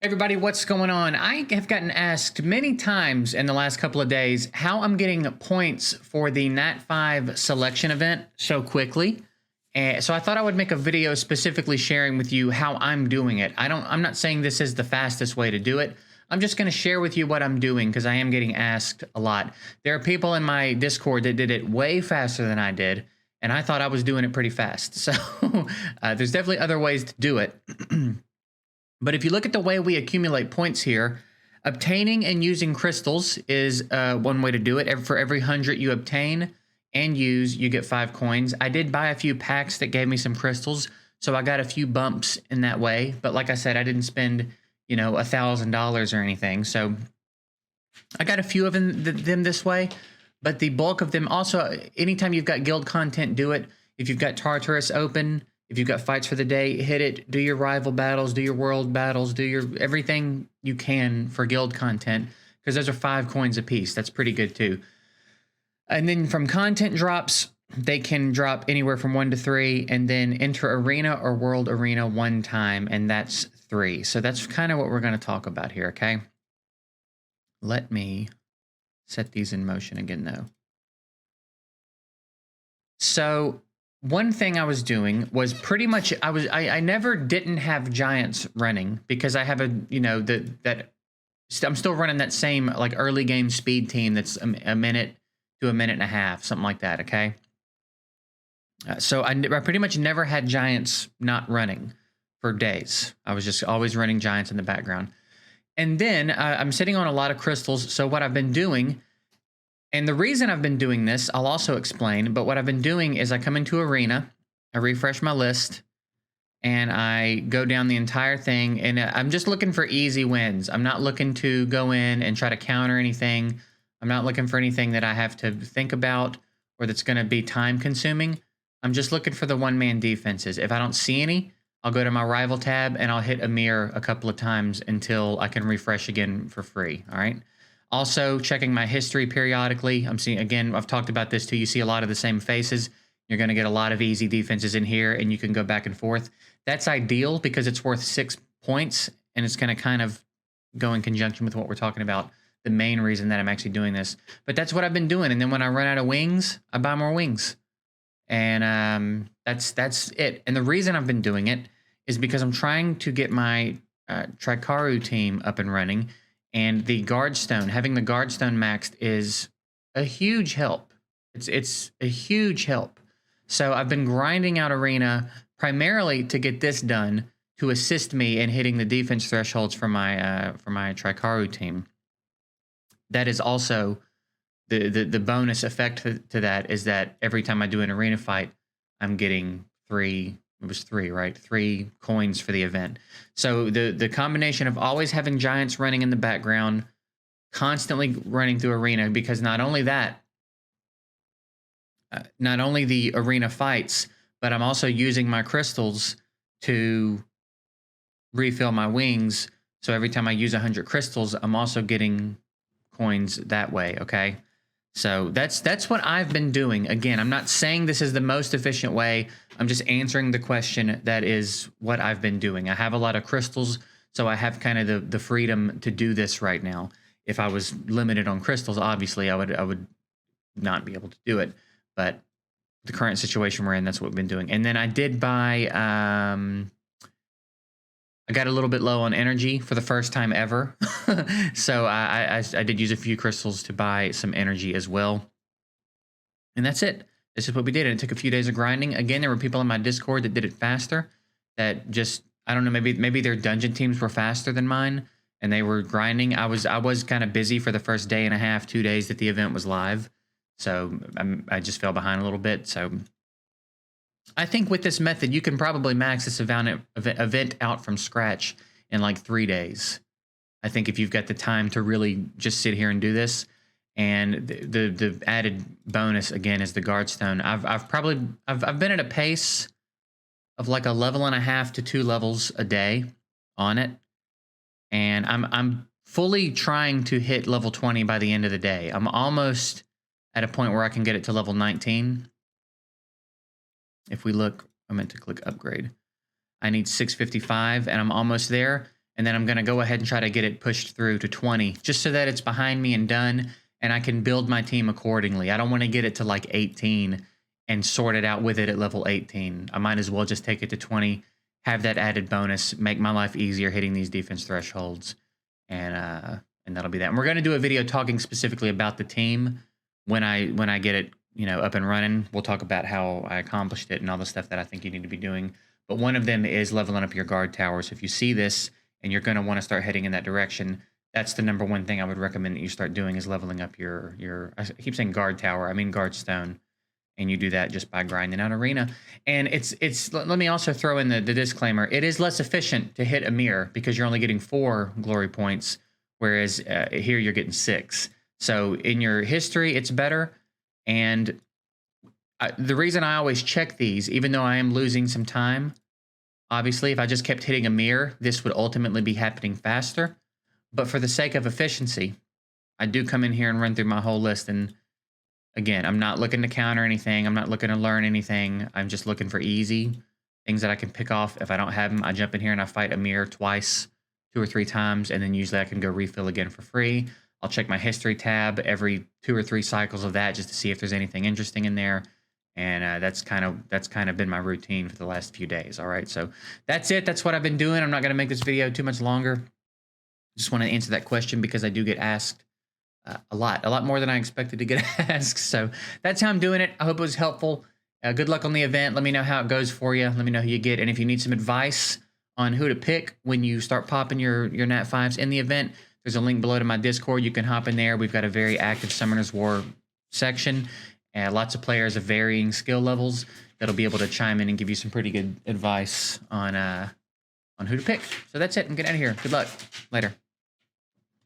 Everybody, what's going on? I have gotten asked many times in the last couple of days how I'm getting points for the Nat 5 selection event so quickly. And so I thought I would make a video specifically sharing with you how I'm doing it. I'm not saying this is the fastest way to do it. I'm just going to share with you what I'm doing because I am getting asked a lot. There are people in my Discord that did it way faster than I did, and I thought I was doing it pretty fast. So there's definitely other ways to do it. But if you look at the way we accumulate points here, obtaining and using crystals is one way to do it. For every 100 you obtain and use, you get 5 coins. I did buy a few packs that gave me some crystals, so I got a few bumps in that way. But like I said, I didn't spend, $1,000 or anything. So I got a few of them this way, but the bulk of them also, anytime you've got guild content, do it. If you've got Tartarus open, if you've got fights for the day, hit it, do your rival battles, do your world battles, do your everything you can for guild content, because those are 5 coins a piece. That's pretty good too. And then from content drops, they can drop anywhere from 1 to 3, and then enter arena or world arena 1 time, and that's 3. So that's kind of what we're going to talk about here, okay? Let me set these in motion again though. So one thing I was doing was pretty much I never didn't have giants running because I have I'm still running that same like early game speed team that's a minute to a minute and a half, something like that, okay? So I pretty much never had giants not running for days. I was just always running giants in the background. And then I'm sitting on a lot of crystals, so what I've been doing, and the reason I've been doing this, I'll also explain, but what I've been doing is I come into Arena, I refresh my list, and I go down the entire thing, and I'm just looking for easy wins. I'm not looking to go in and try to counter anything. I'm not looking for anything that I have to think about or that's going to be time-consuming. I'm just looking for the one-man defenses. If I don't see any, I'll go to my rival tab, and I'll hit Amir a couple of times until I can refresh again for free, all right? Also, checking my history periodically. I'm seeing, again, I've talked about this too. You see a lot of the same faces. You're going to get a lot of easy defenses in here, and you can go back and forth. That's ideal because it's worth 6 points, and it's going to kind of go in conjunction with what we're talking about, the main reason that I'm actually doing this. But that's what I've been doing, and then when I run out of wings, I buy more wings. And that's it. And the reason I've been doing it is because I'm trying to get my Trikaru team up and running. And the Guardstone, having the Guardstone maxed is a huge help. It's a huge help. So I've been grinding out Arena primarily to get this done to assist me in hitting the defense thresholds for my Trikaru team. That is also the bonus effect to that is that every time I do an arena fight, I'm getting 3. It was 3, right? 3 coins for the event. So the combination of always having giants running in the background, constantly running through arena, because not only that, not only the arena fights, but I'm also using my crystals to refill my wings. So every time I use 100 crystals, I'm also getting coins that way, okay? So that's what I've been doing. Again, I'm not saying this is the most efficient way. I'm just answering the question that is what I've been doing. I have a lot of crystals, so I have kind of the freedom to do this right now. If I was limited on crystals, obviously I would not be able to do it. But the current situation we're in, that's what we've been doing. And then I did buy I got a little bit low on energy for the first time ever. So I did use a few crystals to buy some energy as well. And that's it. This is what we did. And it took a few days of grinding. Again, there were people in my Discord that did it faster. That just, I don't know, maybe their dungeon teams were faster than mine. And they were grinding. I was kind of busy for the first day and a half, 2 days that the event was live. So I just fell behind a little bit. So I think with this method, you can probably max this event out from scratch in like 3 days. I think if you've got the time to really just sit here and do this. And the added bonus again is the Guardstone. I've been at a pace of like 1.5 to 2 levels a day on it, and I'm fully trying to hit level 20 by the end of the day. I'm almost at a point where I can get it to level 19. If we look, I meant to click upgrade. I need 655, and I'm almost there. and then I'm going to go ahead and try to get it pushed through to 20, just so that it's behind me and done, and I can build my team accordingly. I don't want to get it to like 18 and sort it out with it at level 18. I might as well just take it to 20, have that added bonus, make my life easier hitting these defense thresholds, and that'll be that. And we're going to do a video talking specifically about the team when I get it, up and running. We'll talk about how I accomplished it and all the stuff that I think you need to be doing. But one of them is leveling up your guard tower. So if you see this and you're going to want to start heading in that direction, that's the number one thing I would recommend that you start doing, is leveling up your I keep saying guard tower, I mean guard stone. And you do that just by grinding out arena. And let me also throw in the disclaimer. It is less efficient to hit a mirror because you're only getting 4 glory points, whereas here you're getting 6. So in your history, it's better. And the reason I always check these, even though I am losing some time, obviously, if I just kept hitting a mirror, this would ultimately be happening faster. But for the sake of efficiency, I do come in here and run through my whole list. And again, I'm not looking to counter anything. I'm not looking to learn anything. I'm just looking for easy things that I can pick off. If I don't have them, I jump in here and I fight a mirror twice, 2 or 3 times, and then usually I can go refill again for free. I'll check my history tab every 2 or 3 cycles of that just to see if there's anything interesting in there. And that's kind of been my routine for the last few days. All right, so that's it. That's what I've been doing. I'm not going to make this video too much longer. Just want to answer that question because I do get asked a lot more than I expected to get asked. So that's how I'm doing it. I hope it was helpful. Good luck on the event. Let me know how it goes for you. Let me know who you get. And if you need some advice on who to pick when you start popping your Nat 5s in the event, there's a link below to my Discord. You can hop in there. We've got a very active Summoners War section. Lots of players of varying skill levels that'll be able to chime in and give you some pretty good advice on who to pick. So that's it. I'm getting out of here. Good luck. Later.